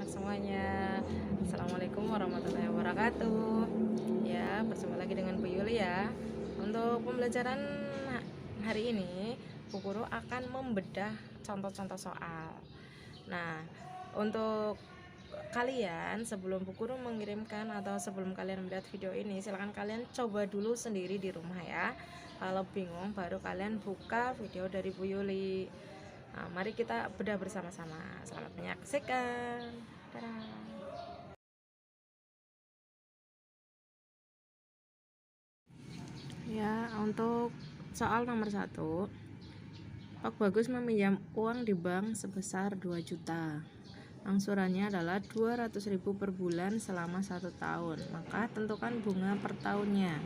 anak-anak semuanya. Assalamualaikum warahmatullahi wabarakatuh. Ya, bersama lagi dengan Bu Yuli ya. Untuk pembelajaran hari ini, Bu Guru akan membedah contoh-contoh soal. Nah, untuk kalian sebelum Bu Guru mengirimkan atau sebelum kalian melihat video ini, silahkan kalian coba dulu sendiri di rumah ya. Kalau bingung baru kalian buka video dari Bu Yuli. Nah, mari kita bedah bersama-sama. Selamat menyaksikan. Dadah. Ya, untuk soal nomor 1, Pak Bagus meminjam uang di bank sebesar 2 juta. Angsurannya adalah 200.000 per bulan selama 1 tahun. Maka tentukan bunga per tahunnya.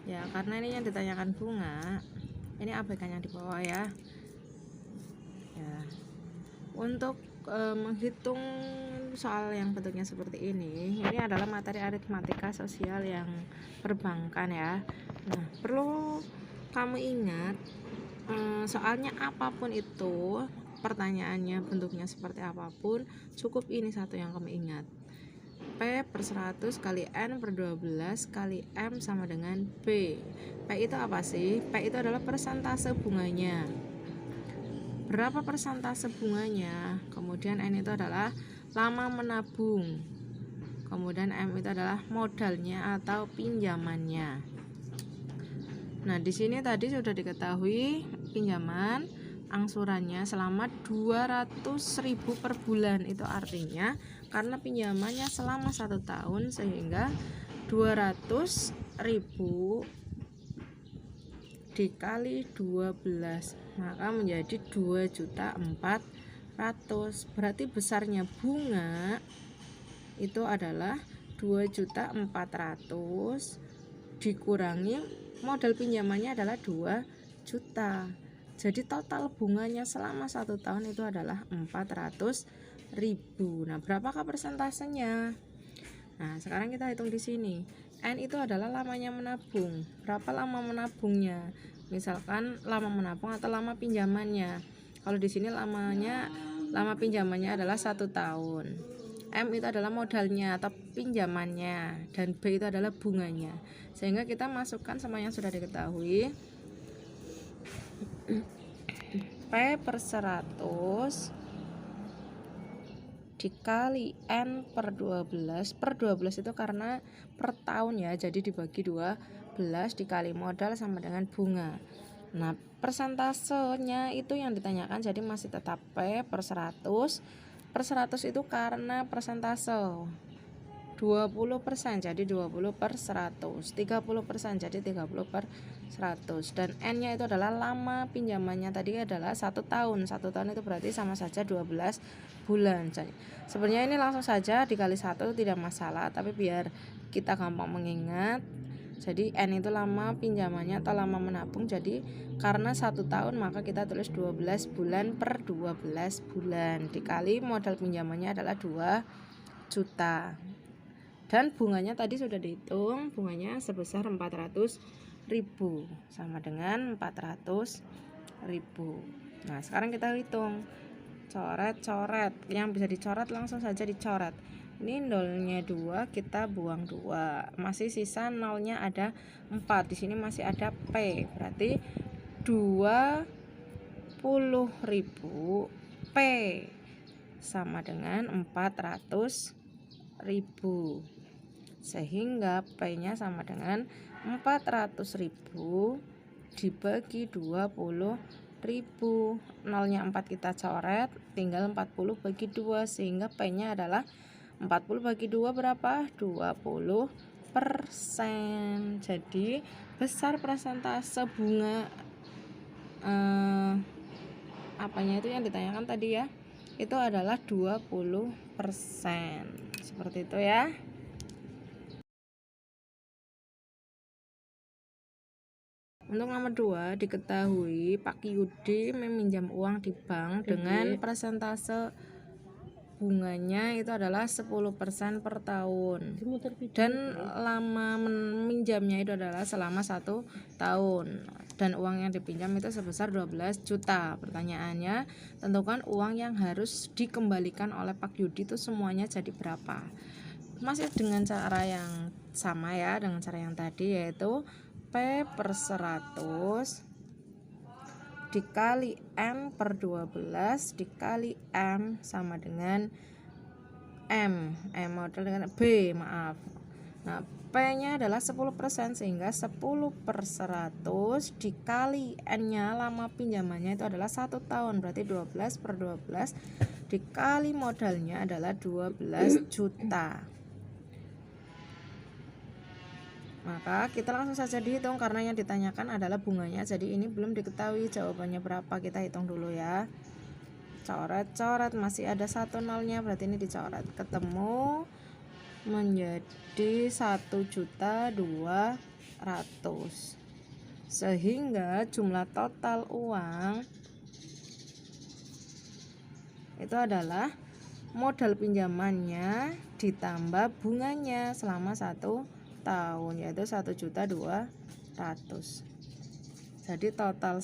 Ya, karena ini yang ditanyakan bunga, ini abaikan yang di bawah ya. Ya, untuk menghitung soal yang bentuknya seperti ini adalah materi aritmatika sosial yang perbankan ya. Nah, perlu kamu ingat, soalnya apapun itu, pertanyaannya bentuknya seperti apapun, cukup ini satu yang kamu ingat. P per 100 kali N per 12 kali M sama dengan B. P itu apa sih? P itu adalah persentase bunganya. Berapa persentase bunganya? Kemudian N itu adalah lama menabung. Kemudian M itu adalah modalnya atau pinjamannya. Nah, di sini tadi sudah diketahui pinjaman angsurannya selama 200.000 per bulan. Itu artinya karena pinjamannya selama 1 tahun sehingga 200.000 dikali 12 maka menjadi 2.400.000. Berarti besarnya bunga itu adalah 2.400.000 dikurangi modal pinjamannya adalah 2 juta. Jadi total bunganya selama 1 tahun itu adalah 400.000. Nah, berapakah persentasenya? Nah, sekarang kita hitung di sini. N itu adalah lamanya menabung. Berapa lama menabungnya? Misalkan lama menabung atau lama pinjamannya. Kalau di sini lama pinjamannya adalah 1 tahun. M itu adalah modalnya atau pinjamannya, dan B itu adalah bunganya. Sehingga kita masukkan semua yang sudah diketahui. P per 100 dikali N per 12 itu karena per tahun ya, jadi dibagi 12 dikali modal sama dengan bunga. Nah, persentasenya itu yang ditanyakan, jadi masih tetap P per 100. Per 100 itu karena persentase 20%, jadi 20 per 100. 30% jadi 30 per 100. Dan N nya itu adalah lama pinjamannya tadi adalah 1 tahun. 1 tahun itu berarti sama saja 12 bulan. Sebenarnya ini langsung saja dikali 1 tidak masalah, tapi biar kita gampang mengingat, jadi N itu lama pinjamannya atau lama menabung, jadi karena 1 tahun maka kita tulis 12 bulan per 12 bulan dikali modal pinjamannya adalah 2 juta. Dan bunganya tadi sudah dihitung, bunganya sebesar 400.000 sama dengan 400.000. Nah, sekarang kita hitung. Coret-coret, yang bisa dicoret langsung saja dicoret. Ini nolnya 2, kita buang 2. Masih sisa nolnya ada 4. Di sini masih ada P. Berarti 20.000 P sama dengan 400.000. Sehingga P-nya sama dengan 400.000 dibagi 20.000. Nolnya 4 kita coret, tinggal 40 bagi 2, sehingga P-nya adalah 40 bagi 2 berapa? 20%. Jadi besar persentase bunga apanya itu yang ditanyakan tadi ya, itu adalah 20%. Seperti itu ya. Untuk nomor 2, diketahui Pak Yudi meminjam uang di bank dengan persentase bunganya itu adalah 10% per tahun, dan lama meminjamnya itu adalah selama 1 tahun. dan uang yang dipinjam itu sebesar 12 juta. Pertanyaannya, tentukan uang yang harus dikembalikan oleh Pak Yudi itu semuanya jadi berapa. Masih dengan cara yang sama ya, dengan cara yang tadi, yaitu P per 100 dikali M per 12 dikali M sama dengan M modal dengan B, maaf. Nah, P-nya adalah 10%, sehingga 10 per 100 dikali N-nya lama pinjamannya itu adalah 1 tahun. Berarti 12 per 12 dikali modalnya adalah 12 juta. Maka kita langsung saja dihitung karena yang ditanyakan adalah bunganya. Jadi ini belum diketahui jawabannya berapa. Kita hitung dulu ya. Coret-coret, masih ada 1 nolnya, berarti ini dicoret. Ketemu menjadi 1.200.000, sehingga jumlah total uang itu adalah modal pinjamannya ditambah bunganya selama 1 tahun, yaitu 1.200.000. Jadi total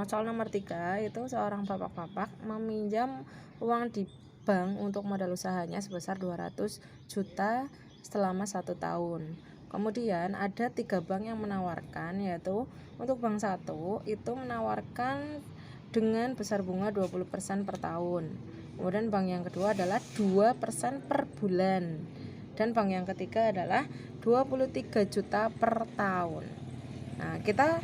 soal nomor 3 itu seorang bapak-bapak meminjam uang di bank untuk modal usahanya sebesar 200 juta selama 1 tahun. Kemudian ada 3 bank yang menawarkan, yaitu untuk bank 1 itu menawarkan dengan besar bunga 20% per tahun. Kemudian bank yang kedua adalah 2% per bulan. Dan bank yang ketiga adalah 23 juta per tahun. Nah, kita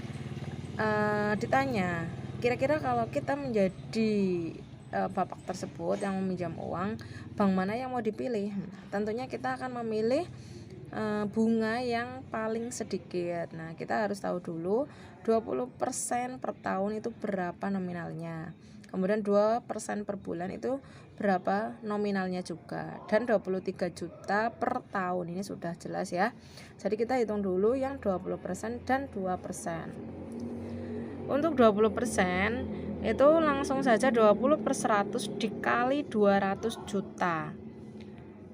ditanya, kira-kira kalau kita menjadi bapak tersebut yang meminjam uang, bank mana yang mau dipilih? Tentunya kita akan memilih bunga yang paling sedikit. Nah, kita harus tahu dulu 20% per tahun itu berapa nominalnya. Kemudian 2% per bulan itu berapa nominalnya juga. Dan 23 juta per tahun ini sudah jelas ya. Jadi kita hitung dulu yang 20% dan 2%. Untuk 20% itu langsung saja 20 per 100 dikali 200 juta.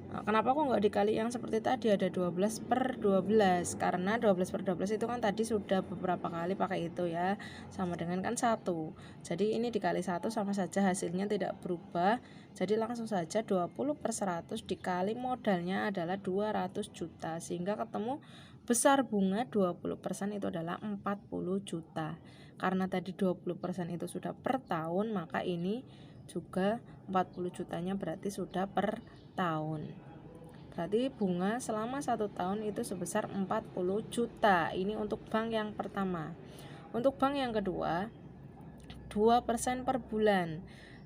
Nah, kenapa kok nggak dikali yang seperti tadi ada 12 per 12? Karena 12 per 12 itu kan tadi sudah beberapa kali pakai itu ya, sama dengan kan 1. Jadi ini dikali 1 sama saja, hasilnya tidak berubah. Jadi langsung saja 20 per 100 dikali modalnya adalah 200 juta, sehingga ketemu besar bunga 20% itu adalah 40 juta. Karena tadi 20% itu sudah per tahun, maka ini juga 40 jutanya berarti sudah per tahun. Berarti bunga selama 1 tahun itu sebesar 40 juta. Ini untuk bank yang pertama. Untuk bank yang kedua, 2% per bulan.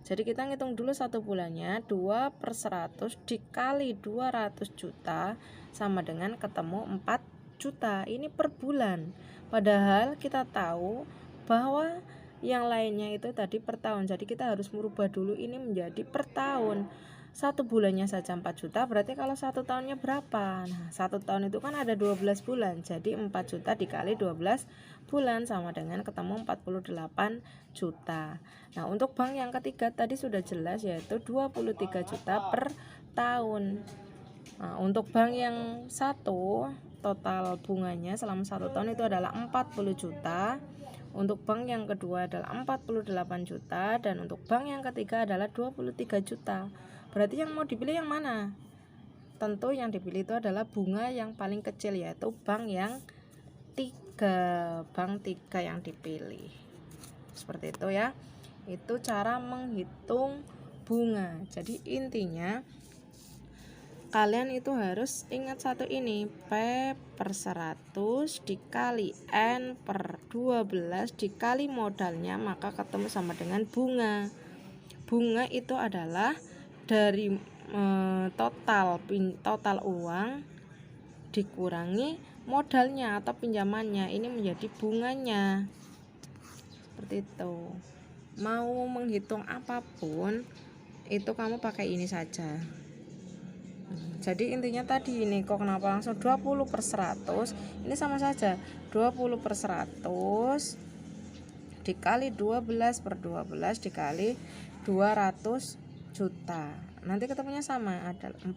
Jadi kita ngitung dulu 1 bulannya, 2 per 100 dikali 200 juta sama dengan ketemu 4 juta. Ini per bulan. Padahal kita tahu bahwa yang lainnya itu tadi per tahun. Jadi kita harus merubah dulu ini menjadi per tahun. 1 bulannya saja 4 juta, berarti kalau 1 tahunnya berapa? Nah, 1 tahun itu kan ada 12 bulan. Jadi 4 juta dikali 12 bulan sama dengan ketemu 48 juta. Nah, untuk bank yang ketiga tadi sudah jelas, yaitu 23 juta per tahun. Nah, untuk bank yang satu total bunganya selama 1 tahun itu adalah 40 juta. Untuk bank yang kedua adalah 48 juta, dan untuk bank yang ketiga adalah 23 juta. Berarti yang mau dipilih yang mana? Tentu yang dipilih itu adalah bunga yang paling kecil, yaitu bank yang 3, bank 3 yang dipilih. Seperti itu ya. Itu cara menghitung bunga. Jadi intinya kalian itu harus ingat satu ini, P per 100 dikali N per 12 dikali modalnya, maka ketemu sama dengan bunga. Bunga itu adalah dari total uang dikurangi modalnya atau pinjamannya, ini menjadi bunganya. Seperti itu. Mau menghitung apapun itu kamu pakai ini saja. Jadi intinya tadi ini kok kenapa langsung 20 per 100, ini sama saja 20 per 100 dikali 12 per 12 dikali 200 juta, nanti ketemunya sama ada 40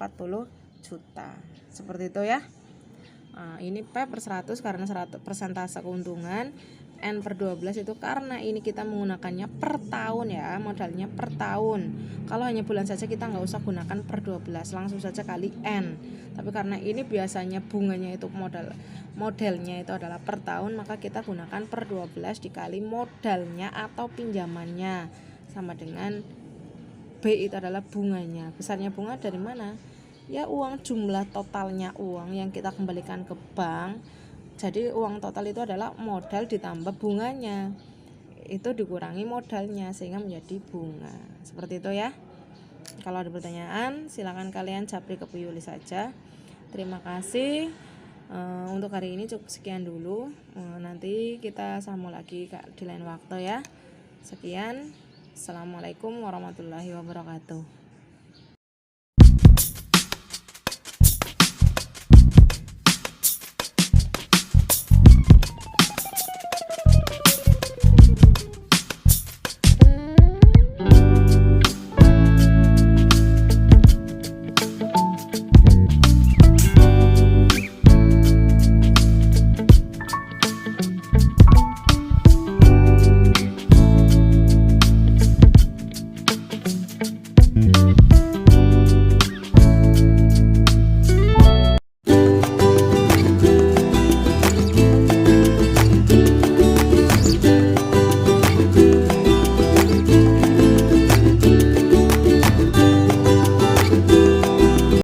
juta. Seperti itu ya. Nah, ini P per 100 karena 100 persentase keuntungan, N per 12 itu karena ini kita menggunakannya per tahun ya, modalnya per tahun. Kalau hanya bulan saja kita nggak usah gunakan per 12, langsung saja kali N. Tapi karena ini biasanya bunganya itu modelnya itu adalah per tahun, maka kita gunakan per 12 dikali modalnya atau pinjamannya, sama dengan B itu adalah bunganya. Besarnya bunga dari mana? Ya uang, jumlah totalnya uang yang kita kembalikan ke bank. Jadi uang total itu adalah modal ditambah bunganya, itu dikurangi modalnya sehingga menjadi bunga. Seperti itu ya. Kalau ada pertanyaan silakan kalian japri ke Bu Yuli saja. Terima kasih. Untuk hari ini cukup sekian dulu. Nanti kita sambung lagi di lain waktu ya. Sekian. Assalamualaikum warahmatullahi wabarakatuh.